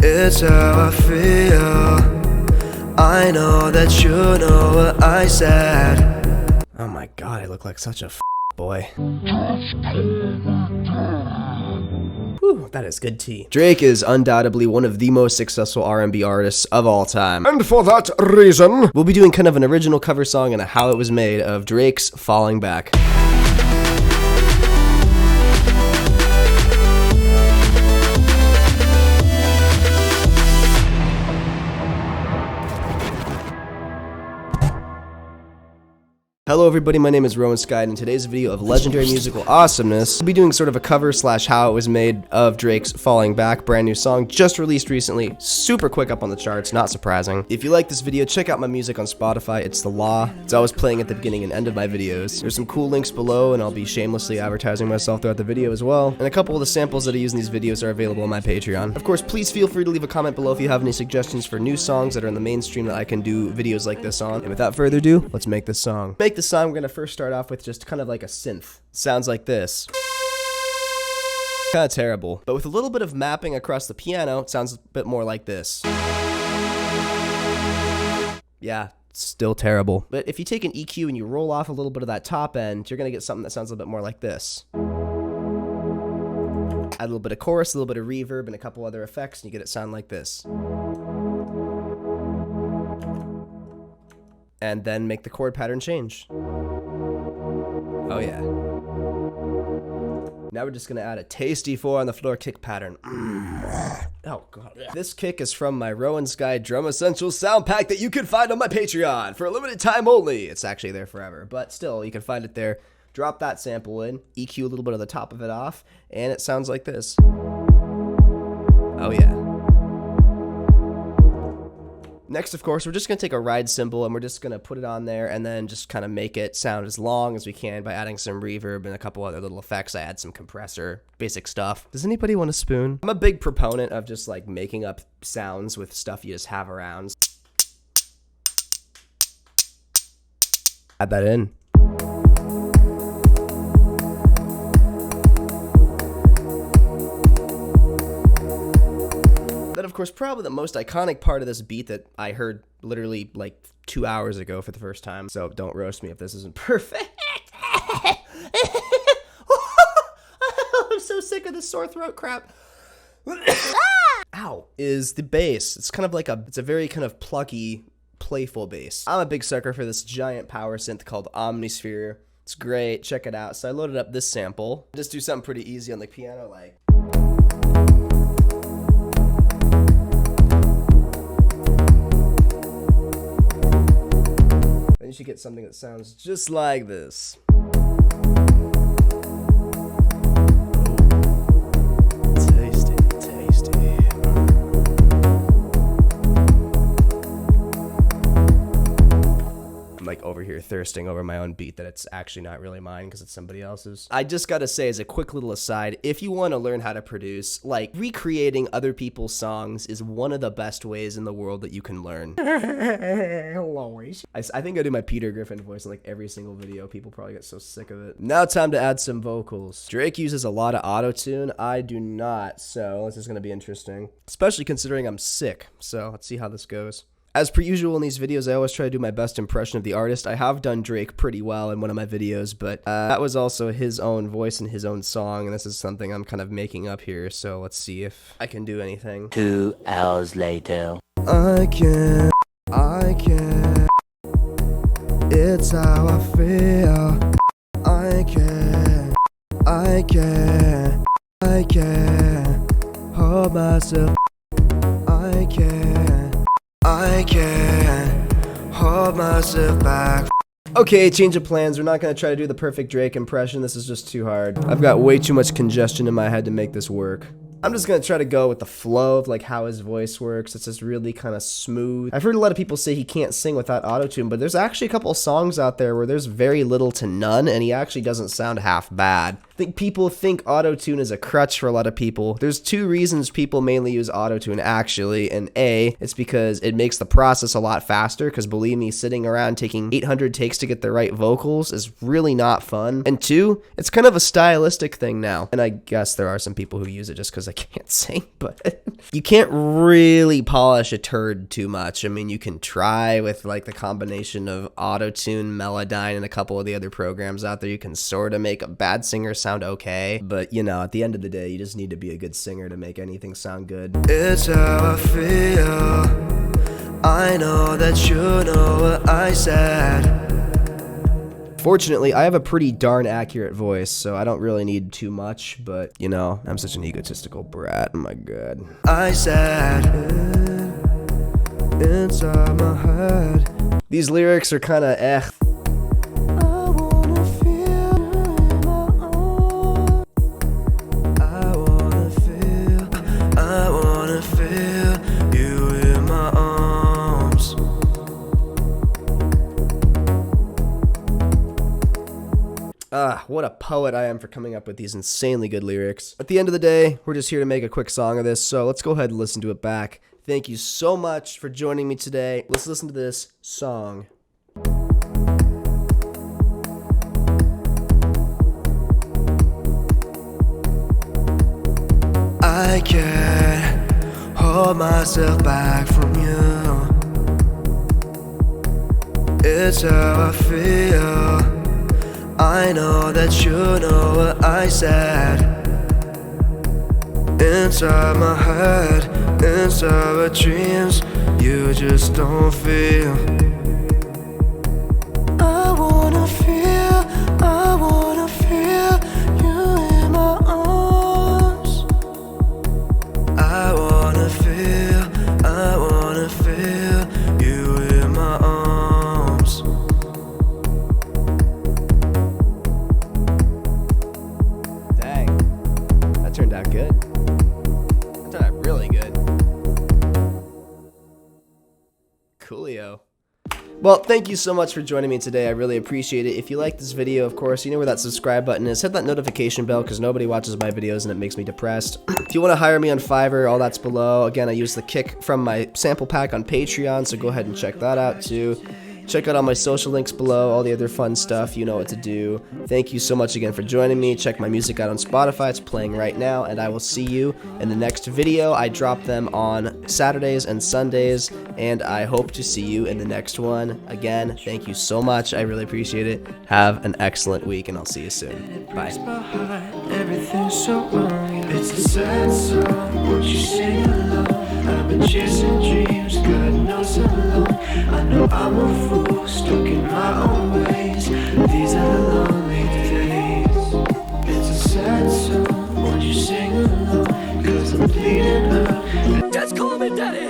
It's how I feel. I know that you know what I said. Oh my god, I look like such a boy. Whew, that is good tea. Drake is undoubtedly one of the most successful R&B artists of all time. And for that reason, we'll be doing kind of an original cover song and a how it was made of Drake's Falling Back. Hello everybody, my name is Rowan Sky, and in today's video of legendary musical awesomeness, we'll be doing sort of a cover slash how it was made of Drake's Falling Back, brand new song, just released recently, super quick up on the charts, not surprising. If you like this video, check out my music on Spotify, it's The Law. It's always playing at the beginning and end of my videos. There's some cool links below, and I'll be shamelessly advertising myself throughout the video as well. And a couple of the samples that I use in these videos are available on my Patreon. Of course, please feel free to leave a comment below if you have any suggestions for new songs that are in the mainstream that I can do videos like this on. And without further ado, let's make this song. The song, we're gonna first start off with just kind of like a synth. Sounds like this. Kind of terrible, but with a little bit of mapping across the piano, it sounds a bit more like this. Yeah, still terrible. But if you take an EQ and you roll off a little bit of that top end, you're gonna get something that sounds a little bit more like this. Add a little bit of chorus, a little bit of reverb, and a couple other effects, and you get it sound like this. And then make the chord pattern change. Oh yeah. Now we're just gonna add a tasty 4 on the floor kick pattern. Oh god. This kick is from my Rowan Sky Drum Essentials sound pack that you can find on my Patreon for a limited time only. It's actually there forever, but still, you can find it there. Drop that sample in, EQ a little bit of the top of it off, and it sounds like this. Oh yeah. Next, of course, we're just going to take a ride cymbal and we're just going to put it on there and then just kind of make it sound as long as we can by adding some reverb and a couple other little effects. I add some compressor, basic stuff. Does anybody want a spoon? I'm a big proponent of just like making up sounds with stuff you just have around. Add that in. Of course, probably the most iconic part of this beat that I heard literally like 2 hours ago for the first time. So don't roast me if this isn't perfect. I'm so sick of this sore throat crap. Ow. Is the bass. It's kind of like it's a very kind of plucky, playful bass. I'm a big sucker for this giant power synth called Omnisphere. It's great. Check it out. So I loaded up this sample. Just do something pretty easy on the piano, like. You should get something that sounds just like this. Tasty, tasty. I'm like over here thirsting over my own beat that it's actually not really mine because it's somebody else's. I just gotta say as a quick little aside, if you want to learn how to produce, like recreating other people's songs is one of the best ways in the world that you can learn. I think I do my Peter Griffin voice in like every single video. People probably get so sick of it. Now time to add some vocals. Drake uses a lot of auto-tune. I do not, so this is gonna be interesting. Especially considering I'm sick, so let's see how this goes. As per usual in these videos, I always try to do my best impression of the artist. I have done Drake pretty well in one of my videos, but that was also his own voice and his own song, and this is something I'm kind of making up here, so let's see if I can do anything. 2 hours later. I can't, it's how I feel. I can't hold myself. I can't hold myself back. Okay, change of plans. We're not going to try to do the perfect Drake impression. This is just too hard. I've got way too much congestion in my head to make this work. I'm just going to try to go with the flow of like how his voice works. It's just really kind of smooth. I've heard a lot of people say he can't sing without autotune, but there's actually a couple of songs out there where there's very little to none, and he actually doesn't sound half bad. I think people think autotune is a crutch for a lot of people. There's 2 reasons people mainly use autotune actually, and A, it's because it makes the process a lot faster, because believe me, sitting around taking 800 takes to get the right vocals is really not fun. And 2, it's kind of a stylistic thing now. And I guess there are some people who use it just because I can't sing, but you can't really polish a turd too much. I mean, you can try with like the combination of Auto-Tune, Melodyne, and a couple of the other programs out there. You can sort of make a bad singer sound okay, but you know, at the end of the day, you just need to be a good singer to make anything sound good. It's how I feel. I know that you know what I said. Fortunately, I have a pretty darn accurate voice, so I don't really need too much, but, you know, I'm such an egotistical brat. Oh my god. I said inside my head. These lyrics are kind of eh. I wanna feel you in my arms. Ah, what a poet I am for coming up with these insanely good lyrics. At the end of the day, we're just here to make a quick song of this, so let's go ahead and listen to it back. Thank you so much for joining me today. Let's listen to this song. I can't hold myself back from you. It's how I feel. I know that you know what I said. Inside my head, inside my dreams, you just don't feel. I wanna feel you in my arms. I wanna feel you in my arms. Dang, that turned out good. That turned out really good. Coolio. Well, thank you so much for joining me today. I really appreciate it. If you like this video, of course, you know where that subscribe button is. Hit that notification bell because nobody watches my videos and it makes me depressed. If you want to hire me on Fiverr, all that's below. Again, I use the kick from my sample pack on Patreon, so go ahead and check that out too. Check out all my social links below, all the other fun stuff, you know what to do. Thank you so much again for joining me. Check my music out on Spotify, it's playing right now, and I will see you in the next video. I drop them on Saturdays and Sundays, and I hope to see you in the next one. Again, thank you so much, I really appreciate it. Have an excellent week, and I'll see you soon. Bye. Everything's so wrong. It's a sad song. Won't you sing along? I've been chasing dreams, God knows how long. I know I'm a fool, stuck in my own ways. These are the lonely days. It's a sad song. Won't you sing along? 'Cause I'm bleeding out. Just call me daddy.